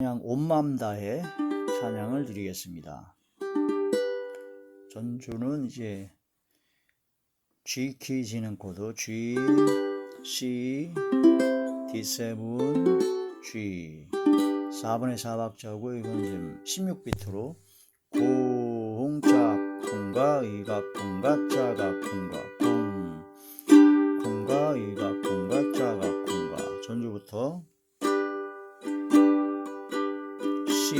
그냥 온 마음 다해 찬양을 드리겠습니다. 전주는 이제 G 키 지는 코드 G, C, D7, G 4분의 4박자고 이건 지금 16비트로 공짝 콩가 이가 콩가 짜가 콩가 콩가 이가 콩가 짜가 콩가 전주부터 C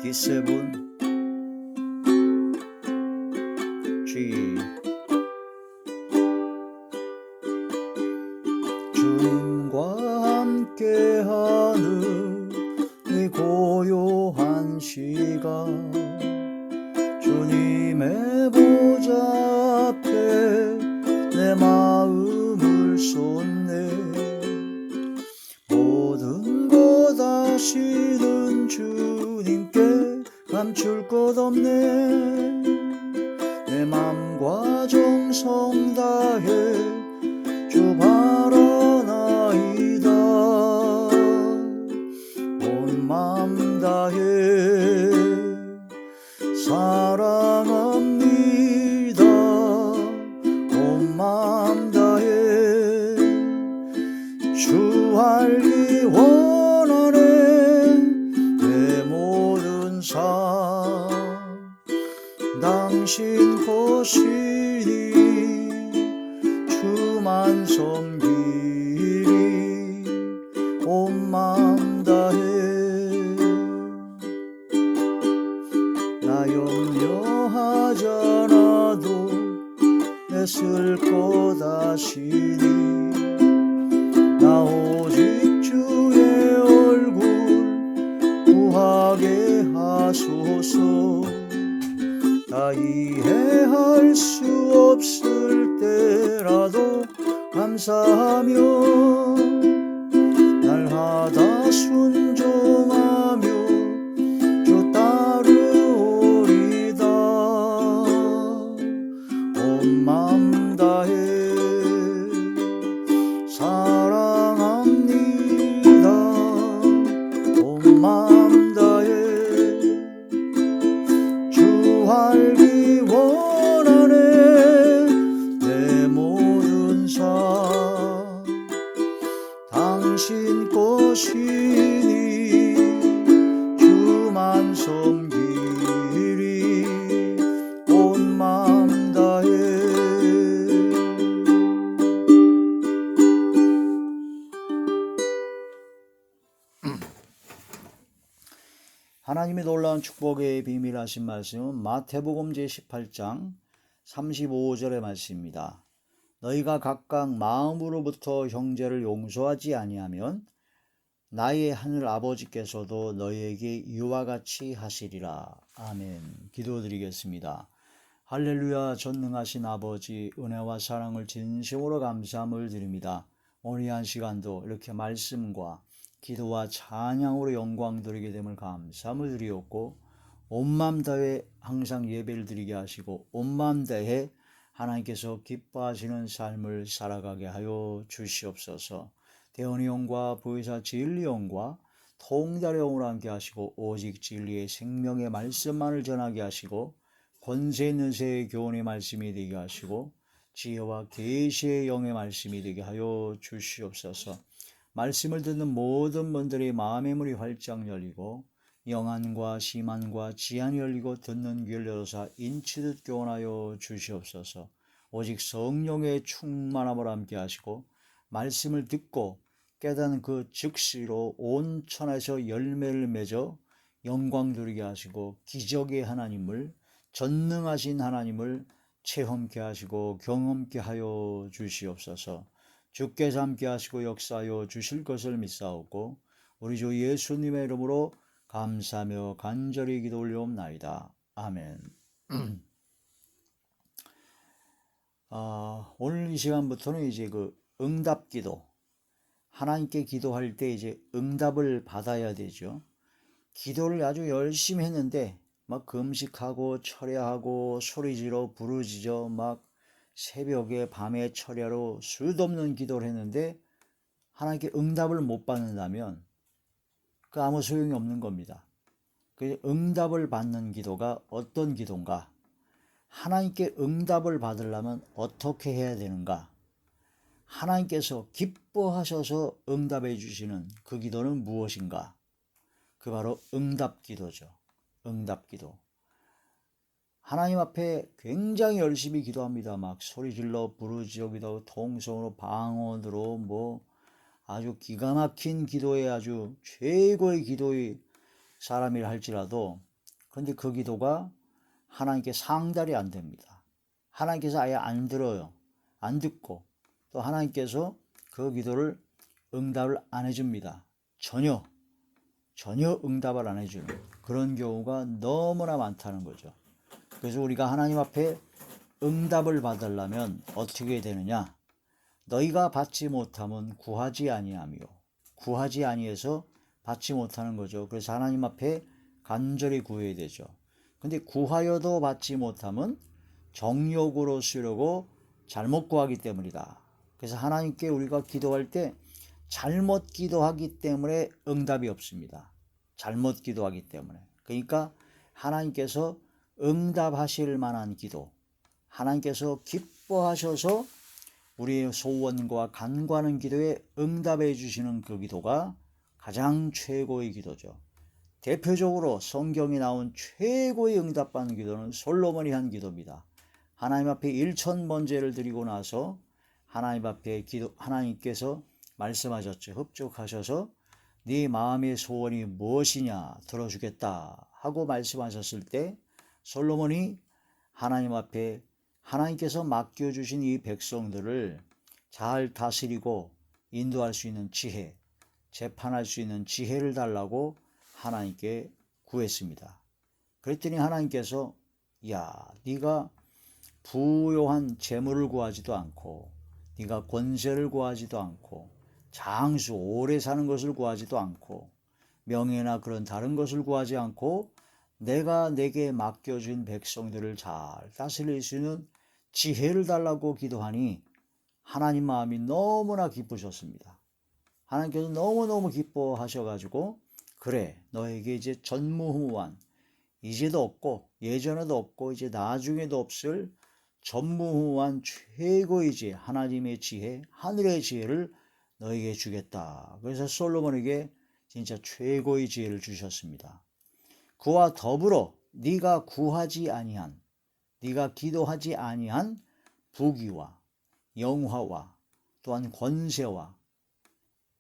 D7 G 주님과 함께하는 이 고요한 시간 주님의 보좌 앞에 내 마음을 쏟네 모든 것 아시는 주님께 감출 것 없네 내 맘과 정성 다해 주 바라나이다 온 맘 다해 사랑합니다 온 맘 다해 주 알기 원하네 내 모든 삶 당신 것이니 주만 섬기리 온 맘 다해 나 염려하잖아도 애쓸 것 아시니 나 오직 주의 얼굴 구하게 하소서 다 이해할 수 없을 때라도 감사하며 날마다 순종하며 주 따르오리다 온 맘 다해 사랑합니다 온 맘 다해 주 알기 원하네 내 모든 삶 당신 것이니 주만 섬기리 온 맘 다해 하나님의 놀라운 축복의 비밀 하신 말씀은 마태복음 제18장 35절의 말씀입니다. 너희가 각각 마음으로부터 형제를 용서하지 아니하면 나의 하늘 아버지께서도 너희에게 이와 같이 하시리라. 아멘. 기도드리겠습니다. 할렐루야. 전능하신 아버지 은혜와 사랑을 진심으로 감사함을 드립니다. 오늘 한 시간도 이렇게 말씀과 기도와 찬양으로 영광 드리게 됨을 감사함을 드리옵고 온 마음 다해 항상 예배를 드리게 하시고 온 마음 다해 하나님께서 기뻐하시는 삶을 살아가게 하여 주시옵소서. 대언의 영과 보혜사 진리 영과 통달의 영으로 함께 하시고 오직 진리의 생명의 말씀만을 전하게 하시고 권세 있는 새의 교훈의 말씀이 되게 하시고 지혜와 계시의 영의 말씀이 되게 하여 주시옵소서. 말씀을 듣는 모든 분들의 마음의 문이 활짝 열리고 영안과 심안과 지안이 열리고 듣는 귀를 열어서 인치듯 교훈하여 주시옵소서. 오직 성령의 충만함을 함께 하시고 말씀을 듣고 깨닫는 그 즉시로 온 천하에서 열매를 맺어 영광 누리게 하시고 기적의 하나님을 전능하신 하나님을 체험케 하시고 경험케 하여 주시옵소서. 주께서 함께 하시고 역사하여 주실 것을 믿사옵고 우리 주 예수님의 이름으로 감사하며 간절히 기도 올려옵나이다. 아멘. 오늘 이 시간부터는 이제 그 응답기도 하나님께 기도할 때 이제 응답을 받아야 되죠. 기도를 아주 열심히 했는데 막 금식하고 철야하고 소리지러 부르짖어 막 새벽에 밤에 철야로 수도 없는 기도를 했는데 하나님께 응답을 못 받는다면 그 아무 소용이 없는 겁니다. 그 응답을 받는 기도가 어떤 기도인가? 하나님께 응답을 받으려면 어떻게 해야 되는가? 하나님께서 기뻐하셔서 응답해 주시는 그 기도는 무엇인가? 그 바로 응답 기도죠. 응답 기도. 하나님 앞에 굉장히 열심히 기도합니다. 막 소리 질러 부르짖어 기도하고 통성으로 방언으로 뭐 아주 기가 막힌 기도에 아주 최고의 기도의 사람이라 할지라도 근데 그 기도가 하나님께 상달이 안 됩니다. 하나님께서 아예 안 들어요. 안 듣고 또 하나님께서 그 기도를 응답을 안 해줍니다. 전혀 응답을 안 해주는 그런 경우가 너무나 많다는 거죠. 그래서 우리가 하나님 앞에 응답을 받으려면 어떻게 되느냐? 너희가 받지 못하면 구하지 아니하며 구하지 아니해서 받지 못하는 거죠. 그래서 하나님 앞에 간절히 구해야 되죠. 근데 구하여도 받지 못하면 정욕으로 쓰려고 잘못 구하기 때문이다. 그래서 하나님께 우리가 기도할 때 잘못 기도하기 때문에 응답이 없습니다. 잘못 기도하기 때문에. 그러니까 하나님께서 응답하실 만한 기도, 하나님께서 기뻐하셔서 우리의 소원과 간구하는 기도에 응답해 주시는 그 기도가 가장 최고의 기도죠. 대표적으로 성경에 나온 최고의 응답받는 기도는 솔로몬이 한 기도입니다. 하나님 앞에 1000번제를 드리고 나서 하나님 앞에 하나님께서 말씀하셨죠. 흡족하셔서 네 마음의 소원이 무엇이냐 들어주겠다 하고 말씀하셨을 때 솔로몬이 하나님 앞에 하나님께서 맡겨주신 이 백성들을 잘 다스리고 인도할 수 있는 지혜, 재판할 수 있는 지혜를 달라고 하나님께 구했습니다. 그랬더니 하나님께서 야, 네가 부요한 재물을 구하지도 않고 네가 권세를 구하지도 않고 장수 오래 사는 것을 구하지도 않고 명예나 그런 다른 것을 구하지 않고 내가 내게 맡겨준 백성들을 잘 다스릴 수 있는 지혜를 달라고 기도하니 하나님 마음이 너무나 기쁘셨습니다. 하나님께서 너무너무 기뻐하셔가지고 그래 너에게 이제 전무후무한 이제도 없고 예전에도 없고 이제 나중에도 없을 전무후무한 최고의 지혜 하나님의 지혜 하늘의 지혜를 너에게 주겠다. 그래서 솔로몬에게 진짜 최고의 지혜를 주셨습니다. 그와 더불어 네가 구하지 아니한 네가 기도하지 아니한 부귀와 영화와 또한 권세와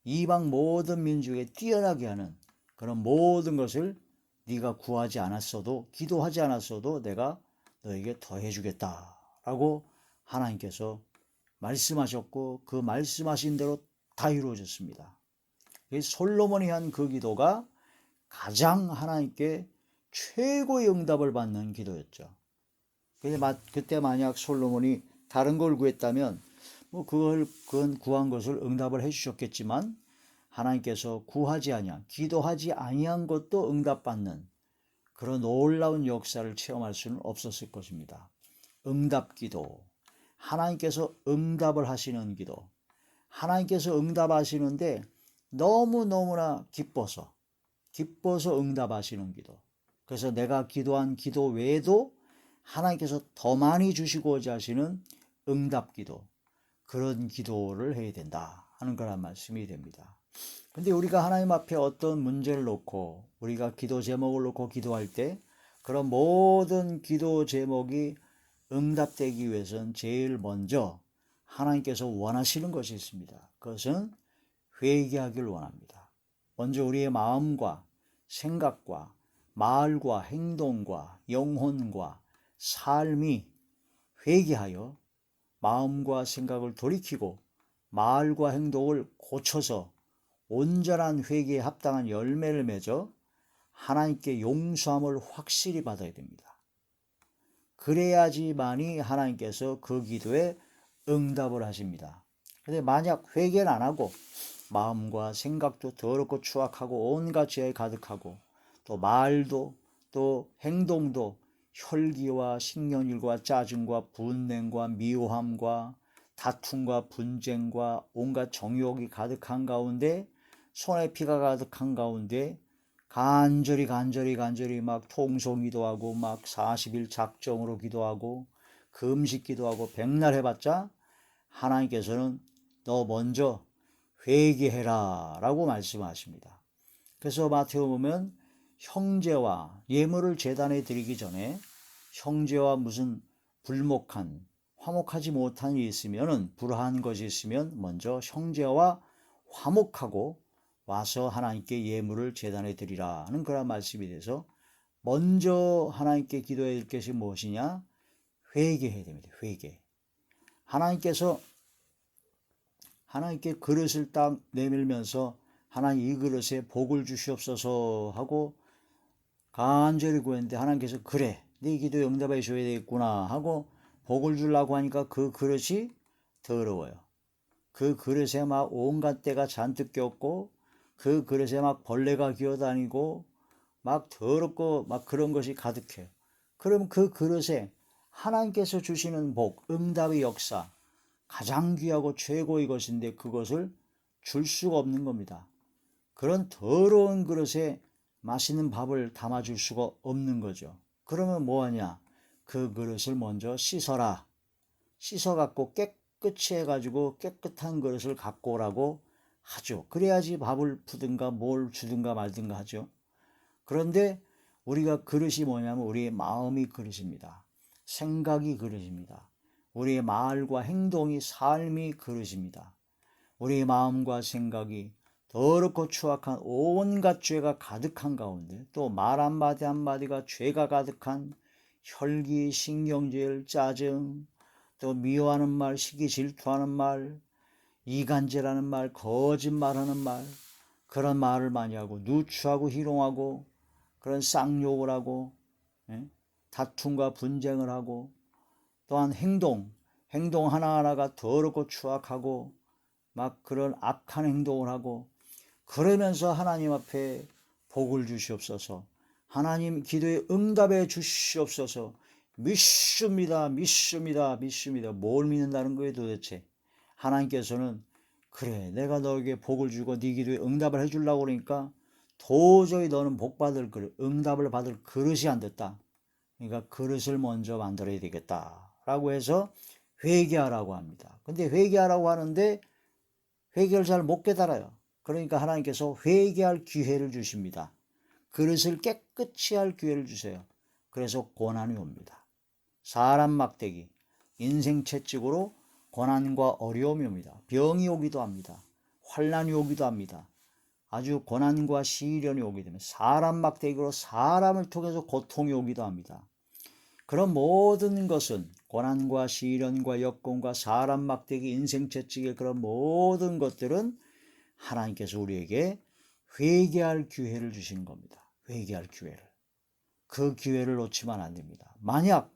이방 모든 민족에 뛰어나게 하는 그런 모든 것을 네가 구하지 않았어도 기도하지 않았어도 내가 너에게 더해주겠다 라고 하나님께서 말씀하셨고 그 말씀하신 대로 다 이루어졌습니다. 솔로몬이 한 그 기도가 가장 하나님께 최고의 응답을 받는 기도였죠. 그때 만약 솔로몬이 다른 걸 구했다면 뭐 그건 구한 것을 응답을 해주셨겠지만 하나님께서 구하지 아니한 기도하지 아니한 것도 응답받는 그런 놀라운 역사를 체험할 수는 없었을 것입니다. 응답 기도, 하나님께서 응답을 하시는 기도, 하나님께서 응답하시는데 너무너무나 기뻐서 응답하시는 기도. 그래서 내가 기도한 기도 외에도 하나님께서 더 많이 주시고자 하시는 응답 기도, 그런 기도를 해야 된다 하는 거란 말씀이 됩니다. 근데 우리가 하나님 앞에 어떤 문제를 놓고 우리가 기도 제목을 놓고 기도할 때 그런 모든 기도 제목이 응답되기 위해서는 제일 먼저 하나님께서 원하시는 것이 있습니다. 그것은 회개하기를 원합니다. 먼저 우리의 마음과 생각과 말과 행동과 영혼과 삶이 회개하여 마음과 생각을 돌이키고 말과 행동을 고쳐서 온전한 회개에 합당한 열매를 맺어 하나님께 용서함을 확실히 받아야 됩니다. 그래야지만이 하나님께서 그 기도에 응답을 하십니다. 근데 만약 회개를 안 하고 마음과 생각도 더럽고 추악하고 온갖 죄에 가득하고 또 말도 또 행동도 혈기와 식년일과 짜증과 분냉과 미워함과 다툼과 분쟁과 온갖 정욕이 가득한 가운데, 손에 피가 가득한 가운데 간절히 막 통성 기도하고 막 40일 작정으로 기도하고 금식 기도하고 백날 해봤자 하나님께서는 너 먼저 회개해라 라고 말씀하십니다. 그래서 마태오 보면 형제와 예물을 제단에 드리기 전에 형제와 무슨 불목한 화목하지 못한 일이 있으면은 불화한 것이 있으면 먼저 형제와 화목하고 와서 하나님께 예물을 제단에 드리라는 그런 말씀이 돼서 먼저 하나님께 기도해야 될 것이 무엇이냐? 회개해야 됩니다. 회개. 하나님께 그릇을 딱 내밀면서 하나님 이 그릇에 복을 주시옵소서 하고 간절히 구했는데 하나님께서 그래 네 기도에 응답해 줘야 되겠구나 하고 복을 주려고 하니까 그 그릇이 더러워요. 그 그릇에 막 온갖 때가 잔뜩 꼈고 그 그릇에 막 벌레가 기어다니고 막 더럽고 막 그런 것이 가득해요. 그럼 그 그릇에 하나님께서 주시는 복, 응답의 역사, 가장 귀하고 최고의 것인데 그것을 줄 수가 없는 겁니다. 그런 더러운 그릇에 맛있는 밥을 담아줄 수가 없는 거죠. 그러면 뭐하냐? 그 그릇을 먼저 씻어라. 씻어갖고 깨끗이 해가지고 깨끗한 그릇을 갖고 오라고 하죠. 그래야지 밥을 푸든가 뭘 주든가 말든가 하죠. 그런데 우리가 그릇이 뭐냐면 우리의 마음이 그릇입니다. 생각이 그릇입니다. 우리의 말과 행동이 삶이 그릇입니다. 우리의 마음과 생각이 더럽고 추악한 온갖 죄가 가득한 가운데 또 말 한마디 한마디가 죄가 가득한 혈기, 신경질, 짜증, 또 미워하는 말, 시기 질투하는 말, 이간질하는 말, 거짓말하는 말, 그런 말을 많이 하고 누추하고 희롱하고 그런 쌍욕을 하고 다툼과 분쟁을 하고 또한 행동 하나하나가 더럽고 추악하고 막 그런 악한 행동을 하고 그러면서 하나님 앞에 복을 주시옵소서, 하나님 기도에 응답해 주시옵소서, 믿습니다. 뭘 믿는다는 거예요 도대체? 하나님께서는 그래 내가 너에게 복을 주고 네 기도에 응답을 해주려고 그러니까 도저히 너는 복 받을 그릇, 응답을 받을 그릇이 안 됐다. 그러니까 그릇을 먼저 만들어야 되겠다 라고 해서 회개하라고 합니다. 근데 회개하라고 하는데 회개를 잘 못 깨달아요. 그러니까 하나님께서 회개할 기회를 주십니다. 그릇을 깨끗이 할 기회를 주세요. 그래서 고난이 옵니다. 사람 막대기, 인생 채찍으로 고난과 어려움이 옵니다. 병이 오기도 합니다. 환난이 오기도 합니다. 아주 고난과 시련이 오게 되면 사람 막대기로 사람을 통해서 고통이 오기도 합니다. 그런 모든 것은 고난과 시련과 역경과 사람 막대기, 인생 채찍의 그런 모든 것들은 하나님께서 우리에게 회개할 기회를 주신 겁니다. 회개할 기회를. 그 기회를 놓치면 안 됩니다. 만약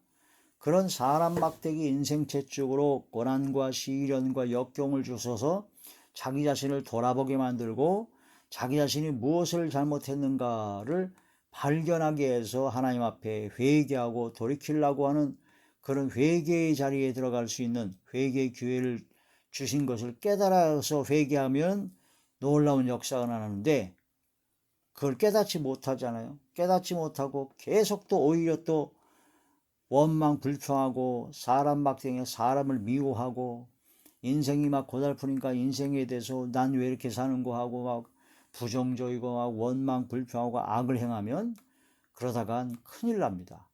그런 사람 막대기 인생 채찍으로 고난과 시련과 역경을 주셔서 자기 자신을 돌아보게 만들고 자기 자신이 무엇을 잘못했는가를 발견하게 해서 하나님 앞에 회개하고 돌이키려고 하는 그런 회개의 자리에 들어갈 수 있는 회개의 기회를 주신 것을 깨달아서 회개하면 놀라운 역사가 나는데 그걸 깨닫지 못하잖아요. 깨닫지 못하고 계속 또 오히려 또 원망 불평하고 사람 막대기에 사람을 미워하고 인생이 막 고달프니까 인생에 대해서 난 왜 이렇게 사는 거 하고 막 부정적이고 막 원망 불평하고 악을 행하면 그러다간 큰일 납니다.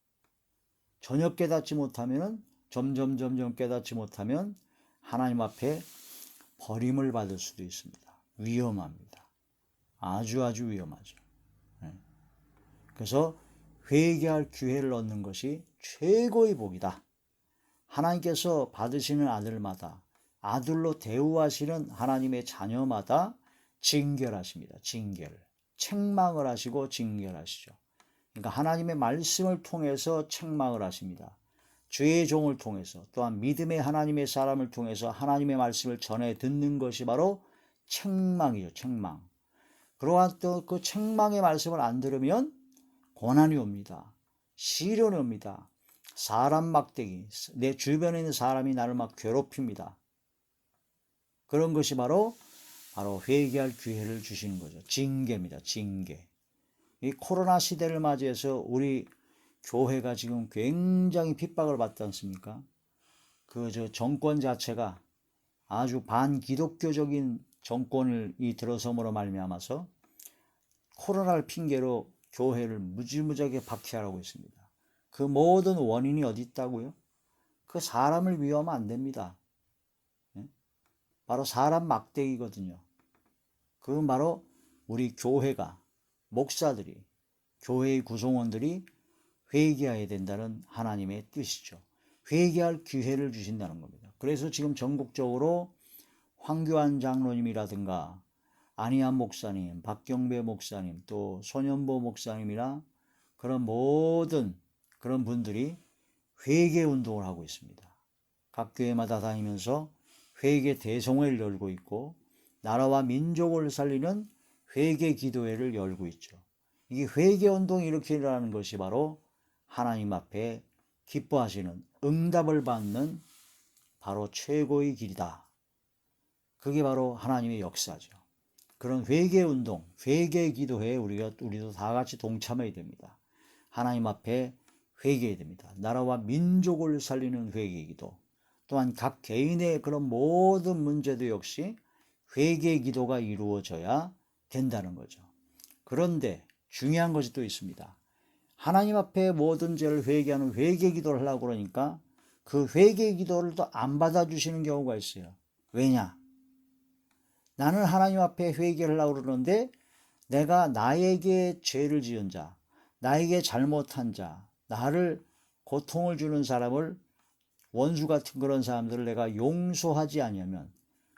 전혀 깨닫지 못하면 점점 깨닫지 못하면 하나님 앞에 버림을 받을 수도 있습니다. 위험합니다. 아주 위험하죠. 그래서 회개할 기회를 얻는 것이 최고의 복이다. 하나님께서 받으시는 아들마다 아들로 대우하시는 하나님의 자녀마다 징결하십니다. 책망을 하시고 징결하시죠. 그러니까 하나님의 말씀을 통해서 책망을 하십니다. 주의 종을 통해서 또한 믿음의 하나님의 사람을 통해서 하나님의 말씀을 전해 듣는 것이 바로 책망이죠. 책망. 그러한 또 그 책망의 말씀을 안 들으면 고난이 옵니다. 시련이 옵니다. 사람 막대기, 내 주변에 있는 사람이 나를 막 괴롭힙니다. 그런 것이 바로 회개할 기회를 주시는 거죠. 징계입니다. 징계. 이 코로나 시대를 맞이해서 우리 교회가 지금 굉장히 핍박을 받지 않습니까? 정권 자체가 아주 반기독교적인 정권을 들어섬으로 말미암아서 코로나를 핑계로 교회를 무지무지하게 박해하고 있습니다. 그 모든 원인이 어디 있다고요? 그 사람을 위하면 안 됩니다. 바로 사람 막대기거든요. 그건 바로 우리 교회가, 목사들이, 교회의 구성원들이 회개해야 된다는 하나님의 뜻이죠. 회개할 기회를 주신다는 겁니다. 그래서 지금 전국적으로 황교안 장로님이라든가 안희안 목사님, 박경배 목사님, 또 손현보 목사님이나 그런 모든 그런 분들이 회개 운동을 하고 있습니다. 각 교회마다 다니면서 회개 대성회를 열고 있고 나라와 민족을 살리는 회개 기도회를 열고 있죠. 이게 회개 운동이 이렇게 일어나는 것이 바로 하나님 앞에 기뻐하시는 응답을 받는 바로 최고의 길이다. 그게 바로 하나님의 역사죠. 그런 회개 운동, 회개 기도회에 우리도 다 같이 동참해야 됩니다. 하나님 앞에 회개해야 됩니다. 나라와 민족을 살리는 회개 기도. 또한 각 개인의 그런 모든 문제도 역시 회개 기도가 이루어져야 된다는 거죠. 그런데 중요한 것이 또 있습니다. 하나님 앞에 모든 죄를 회개하는 회개 기도를 하려고 그러니까 그 회개 기도를 또 안 받아주시는 경우가 있어요. 왜냐? 나는 하나님 앞에 회개를 하려고 그러는데 내가 나에게 죄를 지은 자, 나에게 잘못한 자, 나를 고통을 주는 사람을, 원수 같은 그런 사람들을 내가 용서하지 않으면,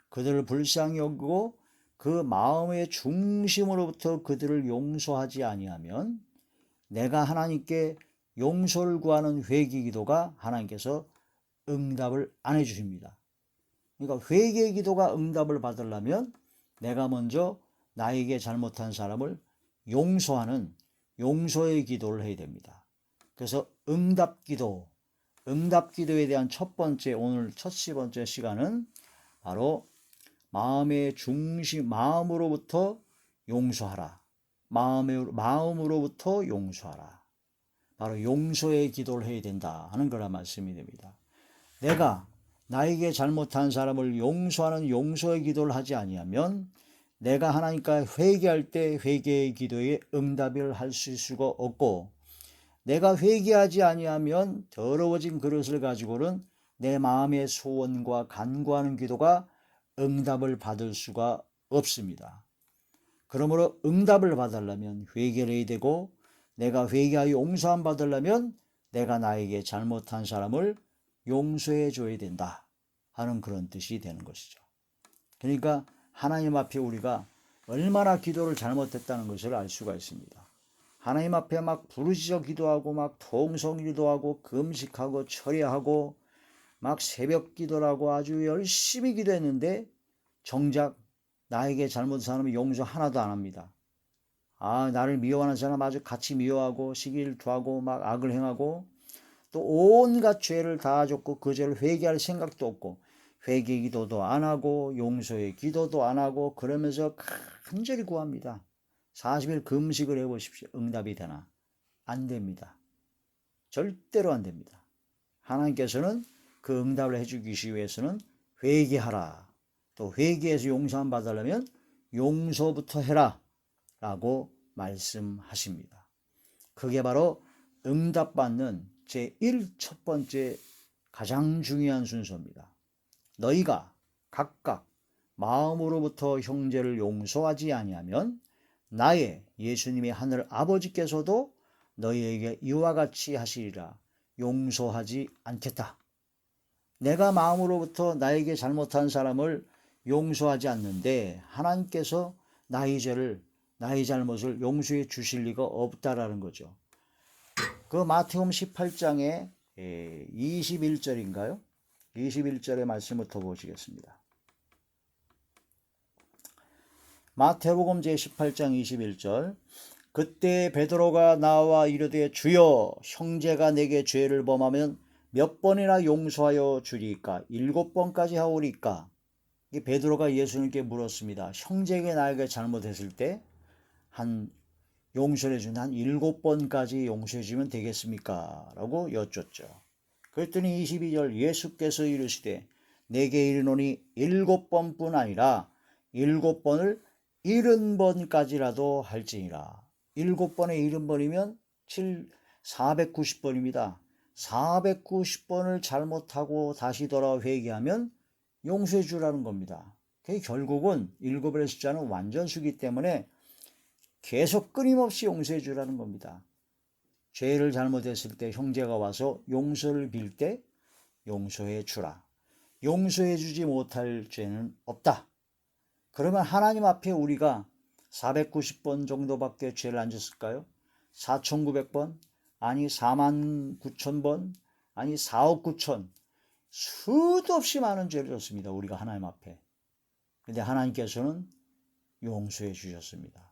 그들을 불쌍히 여기고 그 마음의 중심으로부터 그들을 용서하지 아니하면 내가 하나님께 용서를 구하는 회개 기도가 하나님께서 응답을 안 해주십니다. 그러니까 회개 기도가 응답을 받으려면 내가 먼저 나에게 잘못한 사람을 용서하는 용서의 기도를 해야 됩니다. 그래서 응답 기도에 대한 첫 번째, 오늘 첫 번째 시간은 바로 마음의 중심, 마음으로부터 용서하라. 마음으로부터 용서하라. 바로 용서의 기도를 해야 된다 하는 거란 말씀이 됩니다. 내가 나에게 잘못한 사람을 용서하는 용서의 기도를 하지 아니하면 내가 하나님께 회개할 때 회개의 기도에 응답을 할 수가 없고, 내가 회개하지 아니하면 더러워진 그릇을 가지고는 내 마음의 소원과 간구하는 기도가 응답을 받을 수가 없습니다. 그러므로 응답을 받으려면 회개를 해야 되고, 내가 회개하여 용서함 받으려면 내가 나에게 잘못한 사람을 용서해 줘야 된다 하는 그런 뜻이 되는 것이죠. 그러니까 하나님 앞에 우리가 얼마나 기도를 잘못했다는 것을 알 수가 있습니다. 하나님 앞에 막 부르짖어 기도하고 막 통성 기도하고 금식하고 철야하고 막 새벽 기도를 하고 아주 열심히 기도했는데 정작 나에게 잘못한 사람은 용서 하나도 안 합니다. 나를 미워하는 사람 아주 같이 미워하고 시기질투하고 막 악을 행하고 또 온갖 죄를 다 줬고 그 죄를 회개할 생각도 없고 회개 기도도 안 하고 용서의 기도도 안 하고 그러면서 간절히 구합니다. 40일 금식을 해보십시오. 응답이 되나? 안 됩니다. 절대로 안 됩니다. 하나님께서는 그 응답을 해주기 위해서는 회개하라. 또 회개해서 용서함 받으려면 용서부터 해라 라고 말씀하십니다. 그게 바로 응답받는 첫 번째 가장 중요한 순서입니다. 너희가 각각 마음으로부터 형제를 용서하지 아니하면 나의 예수님의 하늘 아버지께서도 너희에게 이와 같이 하시리라. 용서하지 않겠다. 내가 마음으로부터 나에게 잘못한 사람을 용서하지 않는데 하나님께서 나의 잘못을 용서해 주실 리가 없다라는 거죠. 그 마태복음 18장의 21절인가요? 21절의 말씀부터 보시겠습니다. 마태복음 제18장 21절. 그때 베드로가 나와 이르되 주여, 형제가 내게 죄를 범하면 몇 번이나 용서하여 주리까? 7번까지 하오리까? 이 베드로가 예수님께 물었습니다. 형제에게 나에게 잘못했을 때 한 용서해 준 한 7번까지 용서해 주면 되겠습니까? 라고 여쭙죠. 그랬더니 22절 예수께서 이르시되 내게 이르노니 7번뿐 아니라 7번을 70번까지라도 할지니라. 7번에 70번이면 490번입니다. 490번을 잘못하고 다시 돌아와 회개하면 용서해 주라는 겁니다. 결국은 7의 숫자는 완전수기 때문에 계속 끊임없이 용서해 주라는 겁니다. 죄를 잘못했을 때 형제가 와서 용서를 빌 때 용서해 주라. 용서해 주지 못할 죄는 없다. 그러면 하나님 앞에 우리가 490번 정도밖에 죄를 안 졌을까요? 4,900번? 아니 49,000번? 아니 4억 9천? 수도 없이 많은 죄를 졌습니다. 우리가 하나님 앞에. 근데 하나님께서는 용서해 주셨습니다.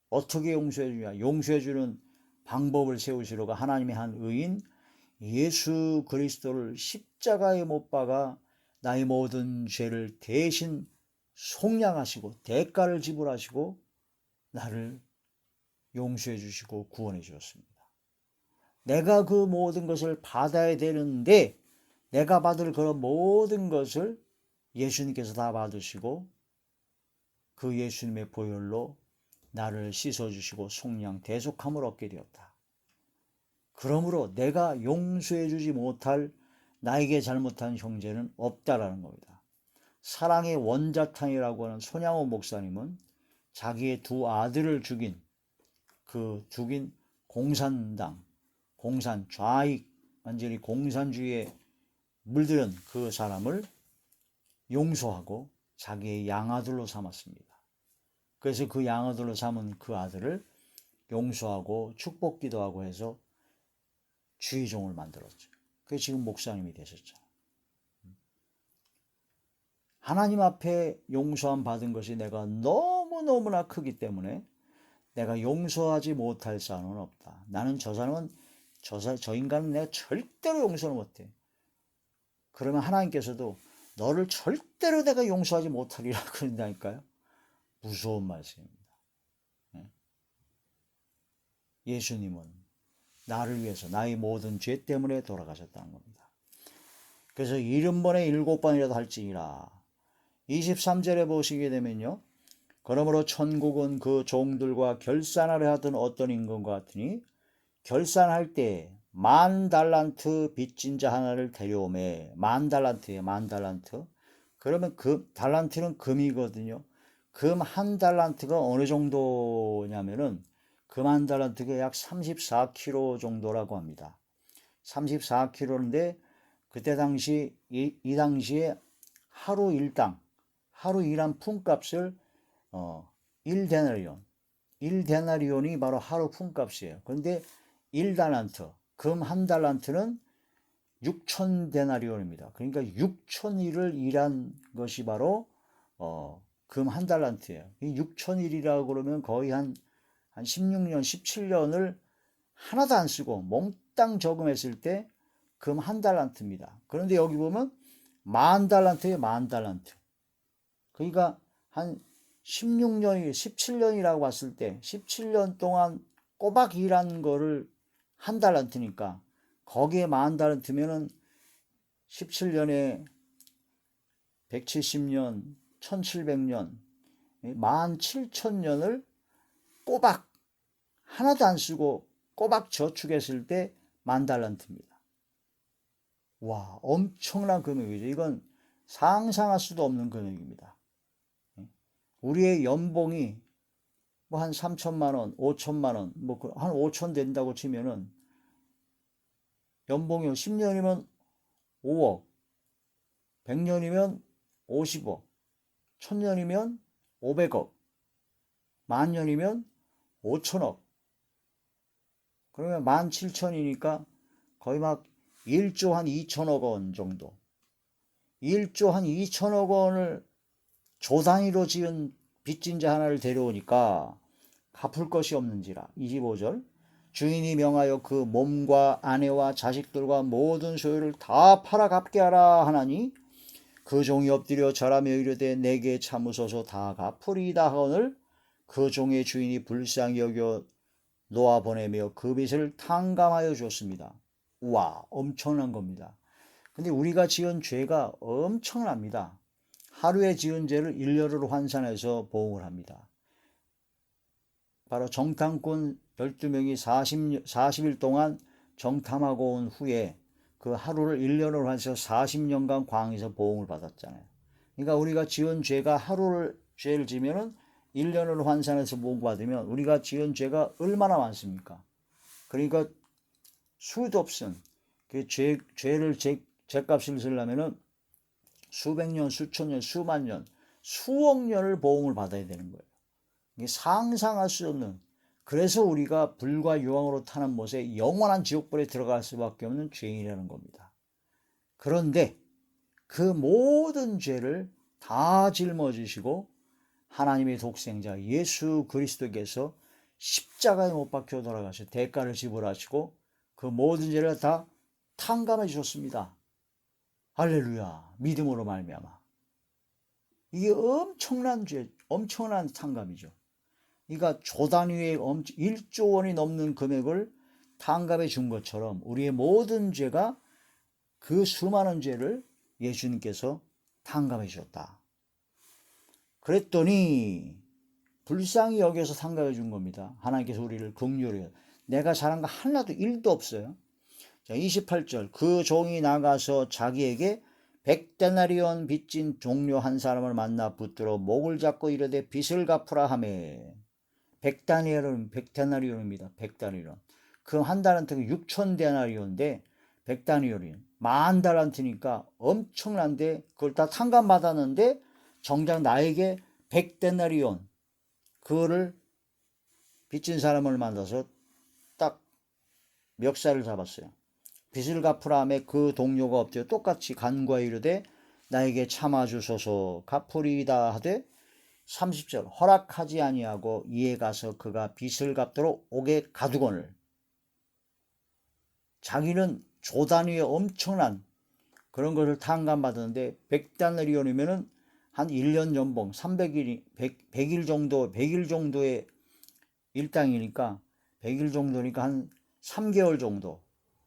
어떻게 용서해 주냐? 용서해 주는 방법을 세우시려고 하나님의 한 의인 예수 그리스도를 십자가에 못 박아 나의 모든 죄를 대신 속량하시고 대가를 지불하시고 나를 용서해 주시고 구원해 주셨습니다. 내가 그 모든 것을 받아야 되는데 내가 받을 그런 모든 것을 예수님께서 다 받으시고 그 예수님의 보혈로 나를 씻어주시고 속량 대속함을 얻게 되었다. 그러므로 내가 용서해 주지 못할 나에게 잘못한 형제는 없다라는 겁니다. 사랑의 원자탄이라고 하는 손양호 목사님은 자기의 두 아들을 죽인 공산당, 공산 좌익, 완전히 공산주의에 물들은 그 사람을 용서하고 자기의 양아들로 삼았습니다. 그래서 그 양아들로 삼은 그 아들을 용서하고 축복 기도하고 해서 주의종을 만들었죠. 그게 지금 목사님이 되셨죠. 하나님 앞에 용서함 받은 것이 내가 너무너무나 크기 때문에 내가 용서하지 못할 사람은 없다. 나는 저 인간은 내가 절대로 용서를 못해. 그러면 하나님께서도 너를 절대로 내가 용서하지 못하리라 그런다니까요. 무서운 말씀입니다. 예수님은 나를 위해서 나의 모든 죄 때문에 돌아가셨다는 겁니다. 그래서 70번에 7번이라도 할지니라. 23절에 보시게 되면요. 그러므로 천국은 그 종들과 결산하려 하던 어떤 임금과 같으니 결산할 때 10,000달란트 빚진 자 하나를 데려오매. 10,000달란트예요. 10,000달란트. 그러면 그 달란트는 금이거든요. 금 1달란트가 어느 정도냐면은 금 1달란트가 약 34kg 정도라고 합니다. 34kg인데 그때 당시 이 당시에 하루 일한 품값을 1데나리온이 바로 하루 품값이에요. 그런데 1달란트, 금 1달란트는 6,000데나리온입니다. 그러니까 6,000일을 일한 것이 바로 금 1달란트예요. 이 6,000일이라고 그러면 거의 한 16년, 17년을 하나도 안 쓰고 몽땅 저금했을 때 금 1달란트입니다. 그런데 여기 보면 10,000달란트예요. 10,000달란트. 그러니까 한 16년이 17년이라고 봤을 때 17년 동안 꼬박 일한 거를 1달란트니까 거기에 10,000달란트면은 17년에 170년, 1700년, 17,000년을 꼬박 하나도 안 쓰고 꼬박 저축했을 때 10,000달란트입니다. 와, 엄청난 금액이죠. 이건 상상할 수도 없는 금액입니다. 우리의 연봉이 뭐 한 3천만 원, 5천만 원, 뭐 한 5천 된다고 치면은 연봉이 10년이면 5억, 100년이면 50억, 1000년이면 500억, 만년이면 5천억. 그러면 17,000이니까 거의 막 1조 한 2천억 원 정도. 1조 한 2천억 원을 조 단위로 지은 빚진 자 하나를 데려오니까 갚을 것이 없는지라. 25절. 주인이 명하여 그 몸과 아내와 자식들과 모든 소유를 다 팔아 갚게 하라 하나니 그 종이 엎드려 절하며 이르되 내게 참으소서 다 갚으리이다 하거늘 그 종의 주인이 불쌍히 여겨 놓아 보내며 그 빚을 탕감하여 줬습니다. 와, 엄청난 겁니다. 근데 우리가 지은 죄가 엄청납니다. 하루에 지은 죄를 1년으로 환산해서 보응을 합니다. 바로 정탐꾼 12명이 40일 동안 정탐하고 온 후에 그 하루를 1년으로 환산해서 40년간 광에서 보응을 받았잖아요. 그러니까 우리가 지은 죄가 하루를 죄를 지면은 1년으로 환산해서 보응받으면 우리가 지은 죄가 얼마나 많습니까? 그러니까 수도 없은 그 죄를 죄값을 쓰려면은 수백 년, 수천 년, 수만 년, 수억 년을 보응을 받아야 되는 거예요. 이게 상상할 수 없는, 그래서 우리가 불과 유황으로 타는 못에 영원한 지옥불에 들어갈 수밖에 없는 죄인이라는 겁니다. 그런데 그 모든 죄를 다 짊어지시고 하나님의 독생자 예수 그리스도께서 십자가에 못 박혀 돌아가셔 대가를 지불하시고 그 모든 죄를 다 탕감해 주셨습니다. 할렐루야. 믿음으로 말미암아. 이게 엄청난 죄, 엄청난 탕감이죠. 그러니까 조 단위의 1조 원이 넘는 금액을 탕감해 준 것처럼 우리의 모든 죄가 그 수많은 죄를 예수님께서 탕감해 주셨다. 그랬더니 불쌍히 여겨서 탕감해 준 겁니다. 하나님께서 우리를 긍휼히 여겨. 내가 잘한 거 하나도 1도 없어요. 자, 28절 그 종이 나가서 자기에게 100데나리온 빚진 종료 한 사람을 만나 붙들어 목을 잡고 이르되 빚을 갚으라 하매 100데나리온입니다. 100데나리온. 그 한 달란트가 6,000데나리온인데 100데나리온. 10,000달란트니까 엄청난데 그걸 다 탕감받았는데 정작 나에게 100데나리온 그거를 빚진 사람을 만나서 딱 멱살을 잡았어요. 빚을 갚으라 하매 그 동료가 엎드려 똑같이 간구하여 이르되 나에게 참아주소서 갚으리이다 하되 30절 허락하지 아니하고 이에 가서 그가 빚을 갚도록 옥에 가두거늘. 자기는 조 단위의 엄청난 그런 것을 탕감받았는데 100데나리온이면은 한 1년 연봉 300일 100일 정도 100일 정도의 일당이니까 100일 정도니까 한 3개월 정도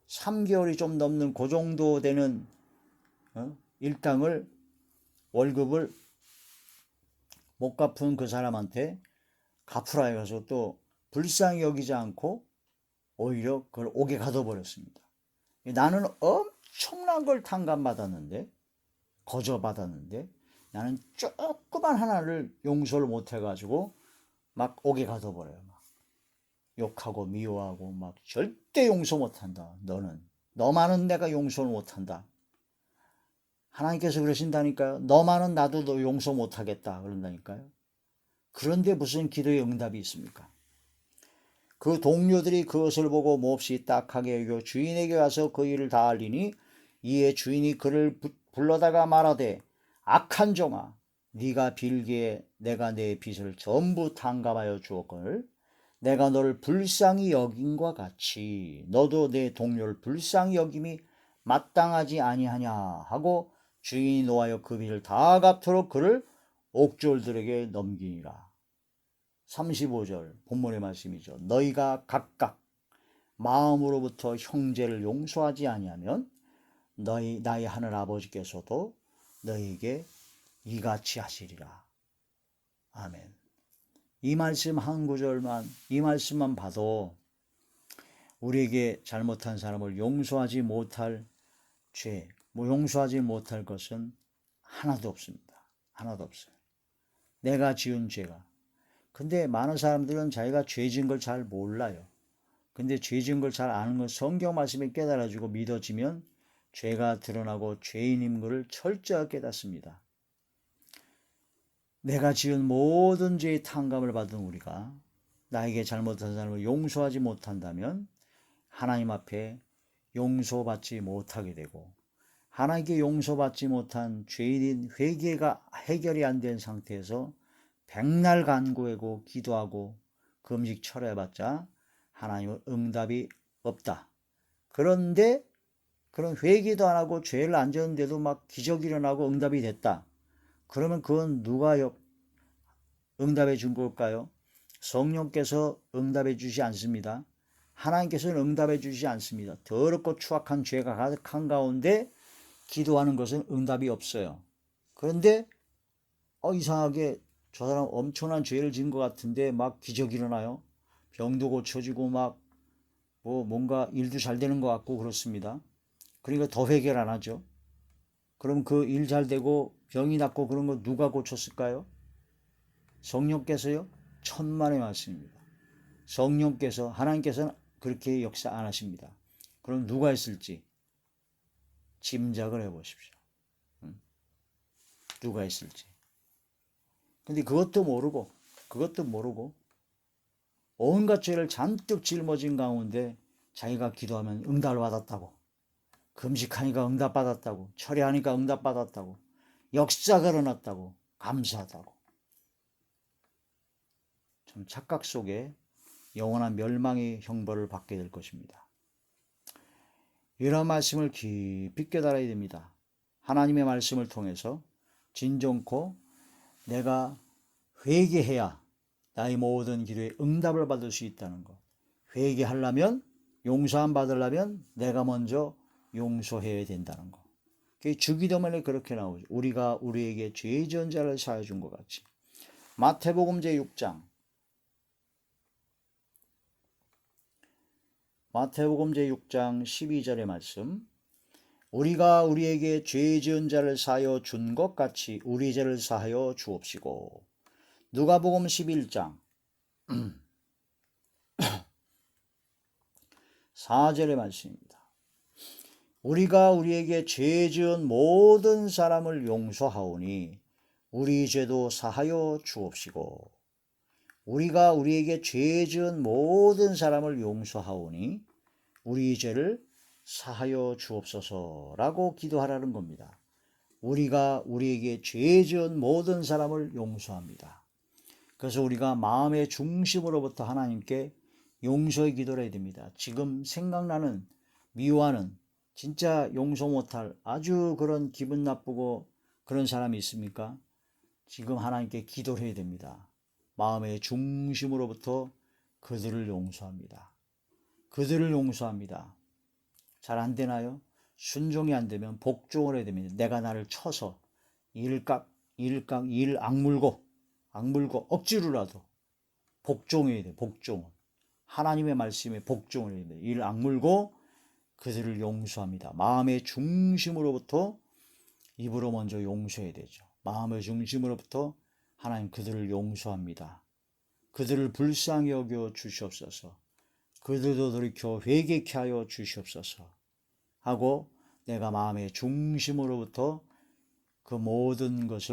3개월이 좀 넘는 그 정도 되는 일당을 월급을 못 갚은 그 사람한테 갚으라 해서 또 불쌍히 여기지 않고 오히려 그걸 옥에 가둬버렸습니다. 나는 엄청난 걸 탕감받았는데 거저받았는데 나는 조그만 하나를 용서를 못해가지고 막 옥에 가둬버려요. 막 욕하고 미워하고 막 절대 용서 못한다. 너만은 내가 용서를 못한다. 하나님께서 그러신다니까요. 너만은 나도 너 용서 못하겠다 그런다니까요. 그런데 무슨 기도의 응답이 있습니까? 그 동료들이 그것을 보고 몹시 딱하게 여겨 주인에게 가서 그 일을 다 알리니 이에 주인이 그를 불러다가 말하되 악한 종아 네가 빌기에 내가 내 빚을 전부 탕감하여 주었거늘 내가 너를 불쌍히 여김과 같이 너도 내 동료를 불쌍히 여김이 마땅하지 아니하냐 하고 주인이 노하여 그 빚을 다 갚도록 그를 옥졸들에게 넘기니라. 35절 본문의 말씀이죠. 너희가 각각 마음으로부터 형제를 용서하지 아니하면 나의 하늘 아버지께서도 너희에게 이같이 하시리라. 아멘. 이 말씀 한 구절만 이 말씀만 봐도 우리에게 잘못한 사람을 용서하지 못할 죄, 용서하지 못할 것은 하나도 없습니다. 하나도 없어요. 내가 지은 죄가. 근데 많은 사람들은 자기가 죄 지은 걸 잘 몰라요. 근데 죄 지은 걸 잘 아는 건 성경 말씀에 깨달아지고 믿어지면 죄가 드러나고 죄인인 것을 철저하게 깨닫습니다. 내가 지은 모든 죄의 탕감을 받은 우리가 나에게 잘못한 사람을 용서하지 못한다면 하나님 앞에 용서받지 못하게 되고 하나님께 용서받지 못한 죄인인 회개가 해결이 안 된 상태에서 백날 간구하고 기도하고 금식 철회해봤자 하나님은 응답이 없다. 그런데 그럼 회개도 안 하고 죄를 안 지었는데도 막 기적이 일어나고 응답이 됐다. 그러면 그건 누가 응답해 준 걸까요? 성령께서 응답해 주지 않습니다. 하나님께서는 응답해 주지 않습니다. 더럽고 추악한 죄가 가득한 가운데 기도하는 것은 응답이 없어요. 그런데 이상하게 저 사람 엄청난 죄를 지은 것 같은데 막 기적이 일어나요. 병도 고쳐지고 막 뭔가 일도 잘 되는 것 같고 그렇습니다. 그러니까 더 회개를 안 하죠. 그럼 그 일 잘 되고 병이 낫고 그런 거 누가 고쳤을까요? 성령께서요? 천만의 말씀입니다. 성령께서 하나님께서는 그렇게 역사 안 하십니다. 그럼 누가 했을지 짐작을 해보십시오. 누가 했을지. 근데 그것도 모르고 온갖 죄를 잔뜩 짊어진 가운데 자기가 기도하면 응답을 받았다고, 금식하니까 응답받았다고, 철회하니까 응답받았다고, 역사가 일어났다고, 감사하다고. 참 착각 속에 영원한 멸망의 형벌을 받게 될 것입니다. 이런 말씀을 깊이 깨달아야 됩니다. 하나님의 말씀을 통해서 진정코 내가 회개해야 나의 모든 기도에 응답을 받을 수 있다는 것. 회개하려면, 용서함 받으려면 내가 먼저 용서해야 된다는 것. 주기도문에 그렇게 나오죠. 우리가 우리에게 죄 지은 자를 사하여 준 것 같이. 마태복음 제6장 마태복음 제6장 12절의 말씀. 우리가 우리에게 죄 지은 자를 사하여 준 것 같이 우리 죄를 사하여 주옵시고. 누가복음 11장 4절의 말씀입니다. 우리가 우리에게 죄 지은 모든 사람을 용서하오니 우리 죄도 사하여 주옵시고. 우리가 우리에게 죄 지은 모든 사람을 용서하오니 우리 죄를 사하여 주옵소서라고 기도하라는 겁니다. 우리가 우리에게 죄 지은 모든 사람을 용서합니다. 그래서 우리가 마음의 중심으로부터 하나님께 용서의 기도를 해야 됩니다. 지금 생각나는, 미워하는, 진짜 용서 못할 아주 그런 기분 나쁘고 그런 사람이 있습니까? 지금 하나님께 기도를 해야 됩니다. 마음의 중심으로부터 그들을 용서합니다. 그들을 용서합니다. 잘 안 되나요? 순종이 안 되면 복종을 해야 됩니다. 내가 나를 쳐서 일 악물고 억지로라도 복종해야 돼. 복종은 하나님의 말씀에 복종을 해야 돼. 일 악물고 그들을 용서합니다. 마음의 중심으로부터 입으로 먼저 용서해야 되죠. 마음의 중심으로부터 하나님 그들을 용서합니다. 그들을 불쌍히 여겨 주시옵소서. 그들도 돌이켜 회개케 하여 주시옵소서 하고 내가 마음의 중심으로부터 그 모든 것을